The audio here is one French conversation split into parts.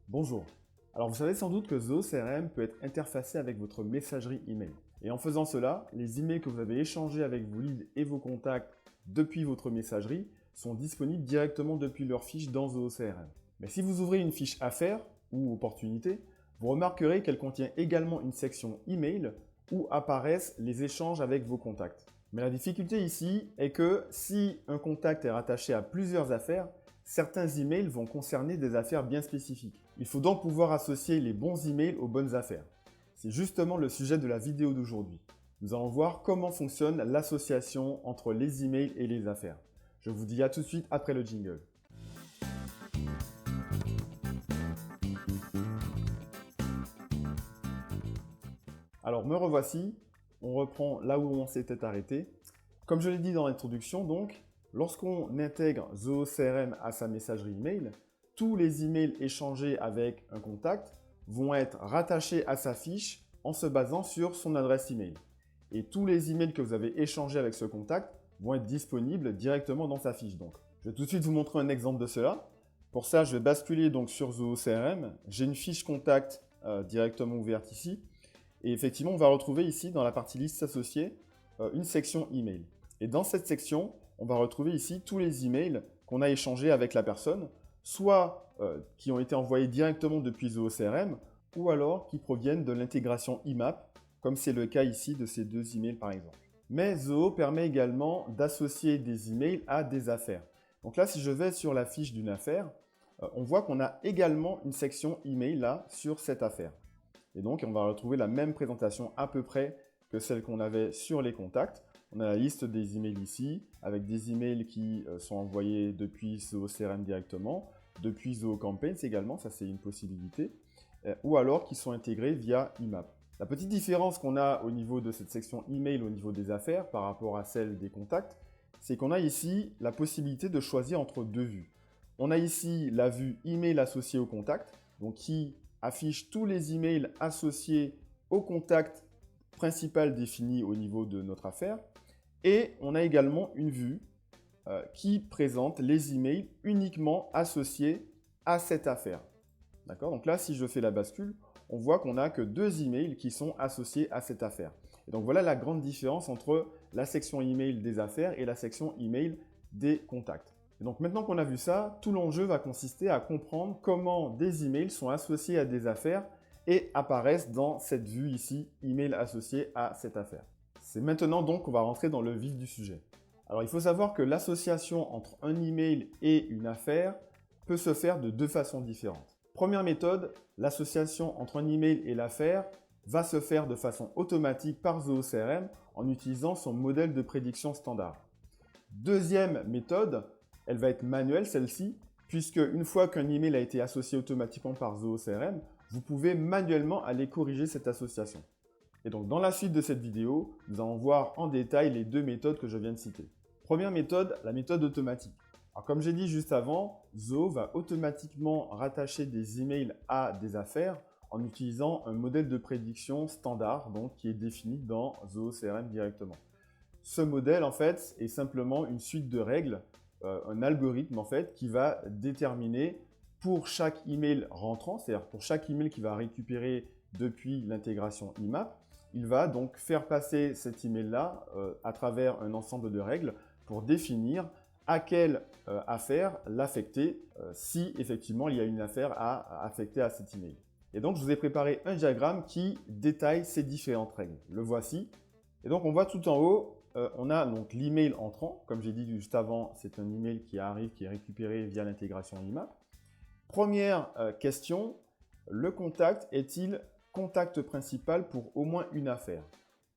Bonjour. Alors vous savez sans doute que Zoho CRM peut être interfacé avec votre messagerie email. Et en faisant cela, les emails que vous avez échangés avec vos leads et vos contacts depuis votre messagerie sont disponibles directement depuis leur fiche dans Zoho CRM. Mais si vous ouvrez une fiche affaires ou opportunités, vous remarquerez qu'elle contient également une section email où apparaissent les échanges avec vos contacts. Mais la difficulté ici est que si un contact est rattaché à plusieurs affaires, certains emails vont concerner des affaires bien spécifiques. Il faut donc pouvoir associer les bons emails aux bonnes affaires. C'est justement le sujet de la vidéo d'aujourd'hui. Nous allons voir comment fonctionne l'association entre les emails et les affaires. Je vous dis à tout de suite après le jingle. Alors me revoici, on reprend là où on s'était arrêté. Comme je l'ai dit dans l'introduction donc, lorsqu'on intègre Zoho CRM à sa messagerie email, tous les emails échangés avec un contact vont être rattachés à sa fiche en se basant sur son adresse email. Et tous les emails que vous avez échangés avec ce contact vont être disponibles directement dans sa fiche. Donc, je vais tout de suite vous montrer un exemple de cela. Pour ça, je vais basculer donc sur Zoho CRM. J'ai une fiche contact directement ouverte ici. Et effectivement, on va retrouver ici dans la partie liste associée une section email. Et dans cette section, on va retrouver ici tous les emails qu'on a échangés avec la personne, soit qui ont été envoyés directement depuis Zoho CRM, ou alors qui proviennent de l'intégration IMAP, comme c'est le cas ici de ces deux emails par exemple. Mais Zoho permet également d'associer des emails à des affaires. Donc là, si je vais sur la fiche d'une affaire, on voit qu'on a également une section email là sur cette affaire. Et donc, on va retrouver la même présentation à peu près que celle qu'on avait sur les contacts. On a la liste des emails ici, avec des emails qui sont envoyés depuis Zoho CRM directement, depuis Zoho Campaigns également, ça c'est une possibilité, ou alors qui sont intégrés via IMAP. La petite différence qu'on a au niveau de cette section email au niveau des affaires par rapport à celle des contacts, c'est qu'on a ici la possibilité de choisir entre deux vues. On a ici la vue email associée au contact, donc qui affiche tous les emails associés au contact principal défini au niveau de notre affaire. Et on a également une vue qui présente les emails uniquement associés à cette affaire. D'accord? Donc là, si je fais la bascule, on voit qu'on n'a que deux emails qui sont associés à cette affaire. Et donc voilà la grande différence entre la section email des affaires et la section email des contacts. Et donc maintenant qu'on a vu ça, tout l'enjeu va consister à comprendre comment des emails sont associés à des affaires et apparaissent dans cette vue ici, email associé à cette affaire. C'est maintenant donc qu'on va rentrer dans le vif du sujet. Alors il faut savoir que l'association entre un email et une affaire peut se faire de deux façons différentes. Première méthode, l'association entre un email et l'affaire va se faire de façon automatique par Zoho CRM en utilisant son modèle de prédiction standard. Deuxième méthode, elle va être manuelle celle-ci, puisque une fois qu'un email a été associé automatiquement par Zoho CRM, vous pouvez manuellement aller corriger cette association. Et donc dans la suite de cette vidéo, nous allons voir en détail les deux méthodes que je viens de citer. Première méthode, la méthode automatique. Alors comme j'ai dit juste avant, Zoho va automatiquement rattacher des emails à des affaires en utilisant un modèle de prédiction standard donc, qui est défini dans Zoho CRM directement. Ce modèle en fait est simplement une suite de règles, un algorithme en fait qui va déterminer pour chaque email rentrant, c'est-à-dire pour chaque email qu'il va récupérer depuis l'intégration IMAP, il va donc faire passer cet email-là à travers un ensemble de règles pour définir à quelle affaire l'affecter si effectivement il y a une affaire à affecter à cet email. Et donc je vous ai préparé un diagramme qui détaille ces différentes règles. Le voici. Et donc on voit tout en haut, on a donc l'email entrant. Comme j'ai dit juste avant, c'est un email qui arrive, qui est récupéré via l'intégration IMAP. Première question, le contact est-il contact principal pour au moins une affaire?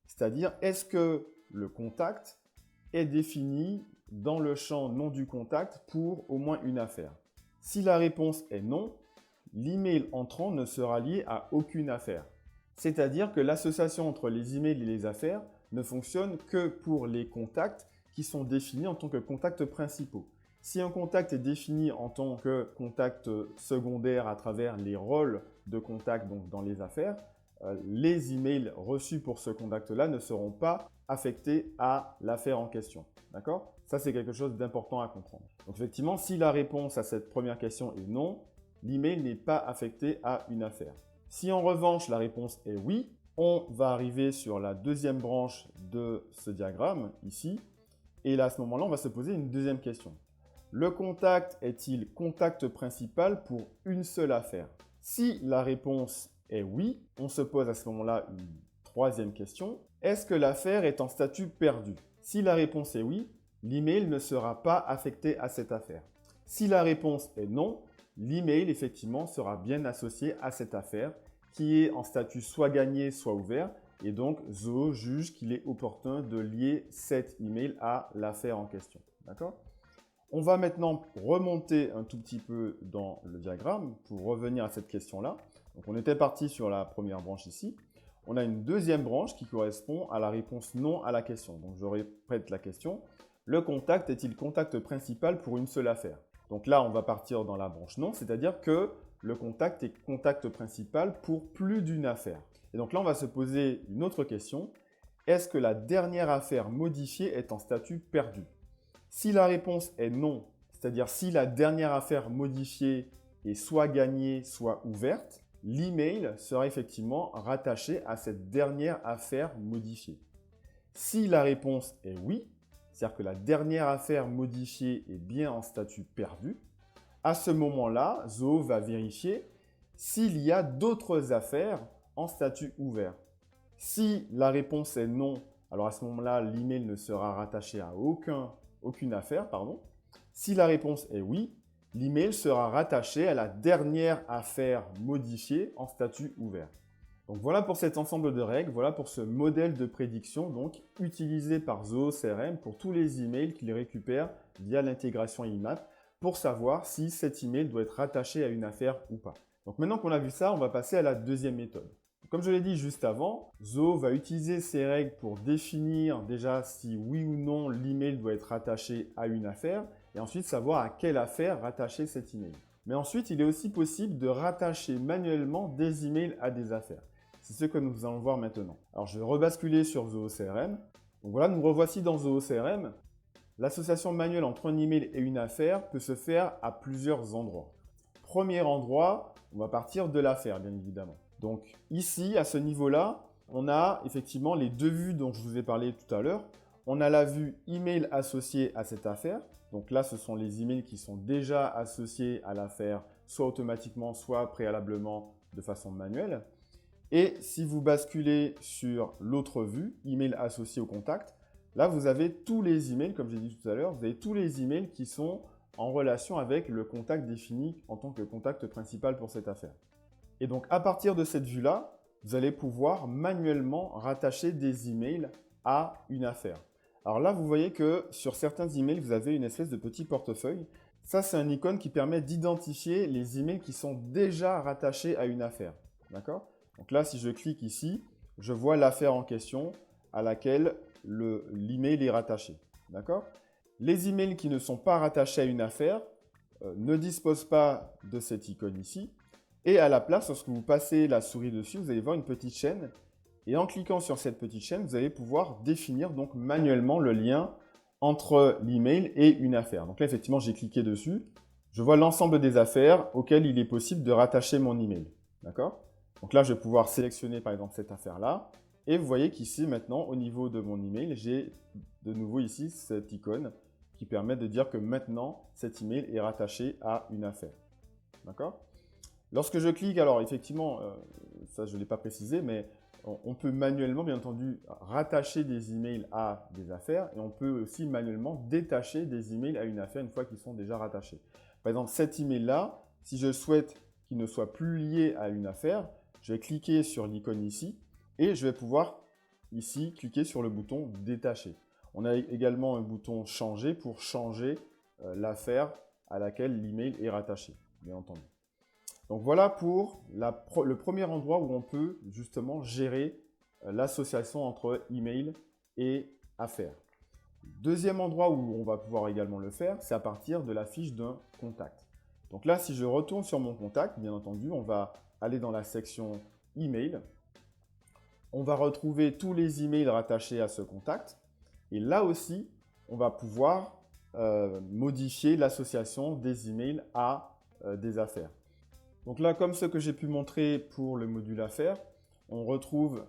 C'est-à-dire, est-ce que le contact est défini dans le champ nom du contact pour au moins une affaire? Si la réponse est non, l'email entrant ne sera lié à aucune affaire. C'est-à-dire que l'association entre les emails et les affaires ne fonctionne que pour les contacts qui sont définis en tant que contacts principaux. Si un contact est défini en tant que contact secondaire à travers les rôles de contact donc dans les affaires, les emails reçus pour ce contact-là ne seront pas affectés à l'affaire en question. D'accord? Ça, c'est quelque chose d'important à comprendre. Donc effectivement, si la réponse à cette première question est non, l'email n'est pas affecté à une affaire. Si en revanche la réponse est oui, on va arriver sur la deuxième branche de ce diagramme ici. Et là, à ce moment-là, on va se poser une deuxième question. Le contact est-il contact principal pour une seule affaire? Si la réponse est oui, on se pose à ce moment-là une troisième question. Est-ce que l'affaire est en statut perdu? Si la réponse est oui, l'email ne sera pas affecté à cette affaire. Si la réponse est non, l'email effectivement sera bien associé à cette affaire qui est en statut soit gagné, soit ouvert. Et donc, Zoho juge qu'il est opportun de lier cet email à l'affaire en question. D'accord? On va maintenant remonter un tout petit peu dans le diagramme pour revenir à cette question-là. Donc, on était parti sur la première branche ici. On a une deuxième branche qui correspond à la réponse non à la question. Donc, je répète la question. Le contact est-il contact principal pour une seule affaire? Donc là, on va partir dans la branche non, c'est-à-dire que le contact est contact principal pour plus d'une affaire. Et donc là, on va se poser une autre question. Est-ce que la dernière affaire modifiée est en statut perdu? Si la réponse est non, c'est-à-dire si la dernière affaire modifiée est soit gagnée, soit ouverte, l'email sera effectivement rattaché à cette dernière affaire modifiée. Si la réponse est oui, c'est-à-dire que la dernière affaire modifiée est bien en statut perdu, à ce moment-là, Zoho va vérifier s'il y a d'autres affaires en statut ouvert. Si la réponse est non, alors à ce moment-là, l'email ne sera rattaché à aucune affaire. Si la réponse est oui, l'email sera rattaché à la dernière affaire modifiée en statut ouvert. Donc voilà pour cet ensemble de règles, voilà pour ce modèle de prédiction donc utilisé par Zoho CRM pour tous les emails qu'il récupère via l'intégration IMAP pour savoir si cet email doit être rattaché à une affaire ou pas. Donc maintenant qu'on a vu ça, on va passer à la deuxième méthode. Comme je l'ai dit juste avant, Zoho va utiliser ces règles pour définir déjà si oui ou non l'email doit être rattaché à une affaire et ensuite savoir à quelle affaire rattacher cet email. Mais ensuite, il est aussi possible de rattacher manuellement des emails à des affaires. C'est ce que nous allons voir maintenant. Alors, je vais rebasculer sur Zoho CRM. Donc voilà, nous revoici dans Zoho CRM. L'association manuelle entre un email et une affaire peut se faire à plusieurs endroits. Premier endroit, on va partir de l'affaire, bien évidemment. Donc ici, à ce niveau-là, on a effectivement les deux vues dont je vous ai parlé tout à l'heure. On a la vue email associée à cette affaire. Donc là, ce sont les emails qui sont déjà associés à l'affaire, soit automatiquement, soit préalablement de façon manuelle. Et si vous basculez sur l'autre vue, email associé au contact, là, vous avez tous les emails, comme j'ai dit tout à l'heure, vous avez tous les emails qui sont en relation avec le contact défini en tant que contact principal pour cette affaire. Et donc, à partir de cette vue-là, vous allez pouvoir manuellement rattacher des emails à une affaire. Alors là, vous voyez que sur certains emails, vous avez une espèce de petit portefeuille. Ça, c'est un icône qui permet d'identifier les emails qui sont déjà rattachés à une affaire. D'accord? Donc là, si je clique ici, je vois l'affaire en question à laquelle l'email est rattaché. D'accord? Les emails qui ne sont pas rattachés à une affaire ne disposent pas de cette icône ici. Et à la place, lorsque vous passez la souris dessus, vous allez voir une petite chaîne. Et en cliquant sur cette petite chaîne, vous allez pouvoir définir donc manuellement le lien entre l'email et une affaire. Donc là, effectivement, j'ai cliqué dessus. Je vois l'ensemble des affaires auxquelles il est possible de rattacher mon email. D'accord? Donc là, je vais pouvoir sélectionner par exemple cette affaire-là. Et vous voyez qu'ici, maintenant, au niveau de mon email, j'ai de nouveau ici cette icône qui permet de dire que maintenant, cet email est rattaché à une affaire. D'accord? Lorsque je clique, alors effectivement, ça je ne l'ai pas précisé, mais on peut manuellement, bien entendu, rattacher des emails à des affaires et on peut aussi manuellement détacher des emails à une affaire une fois qu'ils sont déjà rattachés. Par exemple, cet email-là, si je souhaite qu'il ne soit plus lié à une affaire, je vais cliquer sur l'icône ici et je vais pouvoir ici cliquer sur le bouton détacher. On a également un bouton changer pour changer l'affaire à laquelle l'email est rattaché, bien entendu. Donc voilà pour le premier endroit où on peut justement gérer l'association entre email et affaire. Deuxième endroit où on va pouvoir également le faire, c'est à partir de la fiche d'un contact. Donc là, si je retourne sur mon contact, bien entendu, on va aller dans la section email. On va retrouver tous les emails rattachés à ce contact. Et là aussi, on va pouvoir modifier l'association des emails à des affaires. Donc là, comme ce que j'ai pu montrer pour le module affaires, on retrouve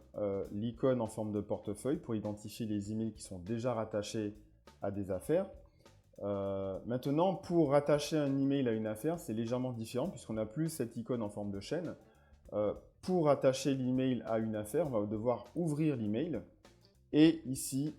l'icône en forme de portefeuille pour identifier les emails qui sont déjà rattachés à des affaires. Maintenant, pour rattacher un email à une affaire, c'est légèrement différent puisqu'on n'a plus cette icône en forme de chaîne. Pour rattacher l'email à une affaire, on va devoir ouvrir l'email et ici,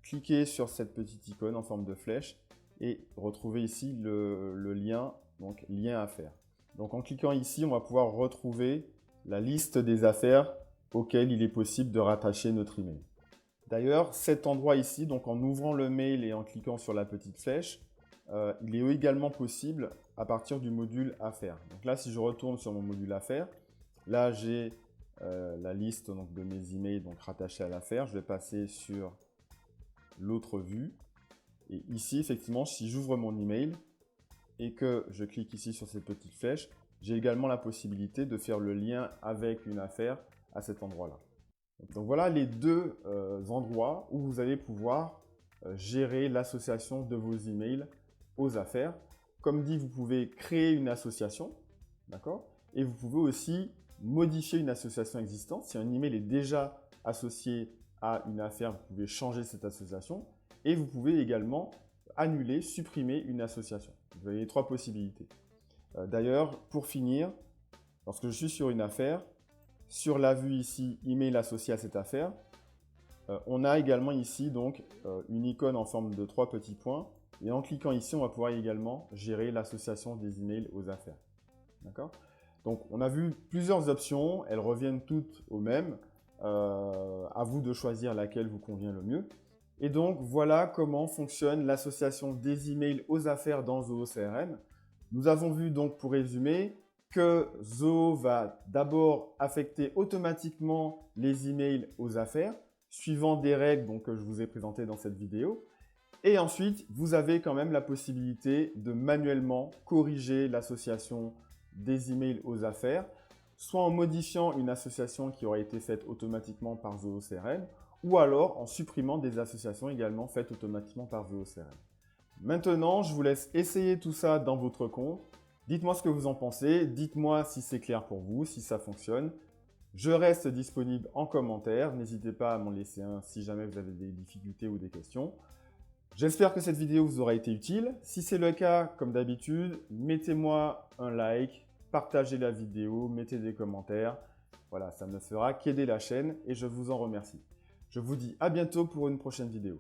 cliquer sur cette petite icône en forme de flèche et retrouver ici le lien, donc lien affaires. Donc en cliquant ici, on va pouvoir retrouver la liste des affaires auxquelles il est possible de rattacher notre email. D'ailleurs, cet endroit ici, donc en ouvrant le mail et en cliquant sur la petite flèche, il est également possible à partir du module affaires. Donc là, si je retourne sur mon module affaires, là j'ai la liste donc, de mes emails donc, rattachés à l'affaire. Je vais passer sur l'autre vue. Et ici, effectivement, si j'ouvre mon email et que je clique ici sur cette petite flèche, j'ai également la possibilité de faire le lien avec une affaire à cet endroit-là. Donc voilà les deux endroits où vous allez pouvoir gérer l'association de vos emails aux affaires. Comme dit, vous pouvez créer une association, d'accord? Et vous pouvez aussi modifier une association existante. Si un email est déjà associé à une affaire, vous pouvez changer cette association. Et vous pouvez également annuler, supprimer une association. Vous avez les trois possibilités. D'ailleurs, pour finir, lorsque je suis sur une affaire, sur la vue ici, email associé à cette affaire, on a également ici donc une icône en forme de 3 petits points. Et en cliquant ici, on va pouvoir également gérer l'association des emails aux affaires. D'accord? Donc, on a vu plusieurs options. Elles reviennent toutes au même. À vous de choisir laquelle vous convient le mieux. Et donc, voilà comment fonctionne l'association des emails aux affaires dans Zoho CRM. Nous avons vu donc, pour résumer, que Zoho va d'abord affecter automatiquement les emails aux affaires, suivant des règles donc, que je vous ai présentées dans cette vidéo. Et ensuite, vous avez quand même la possibilité de manuellement corriger l'association des emails aux affaires, soit en modifiant une association qui aurait été faite automatiquement par Zoho CRM, ou alors en supprimant des associations également faites automatiquement par Zoho CRM. Maintenant, je vous laisse essayer tout ça dans votre compte. Dites-moi ce que vous en pensez, dites-moi si c'est clair pour vous, si ça fonctionne. Je reste disponible en commentaire, n'hésitez pas à m'en laisser un si jamais vous avez des difficultés ou des questions. J'espère que cette vidéo vous aura été utile. Si c'est le cas, comme d'habitude, mettez-moi un like, partagez la vidéo, mettez des commentaires. Voilà, ça ne fera qu'aider la chaîne et je vous en remercie. Je vous dis à bientôt pour une prochaine vidéo.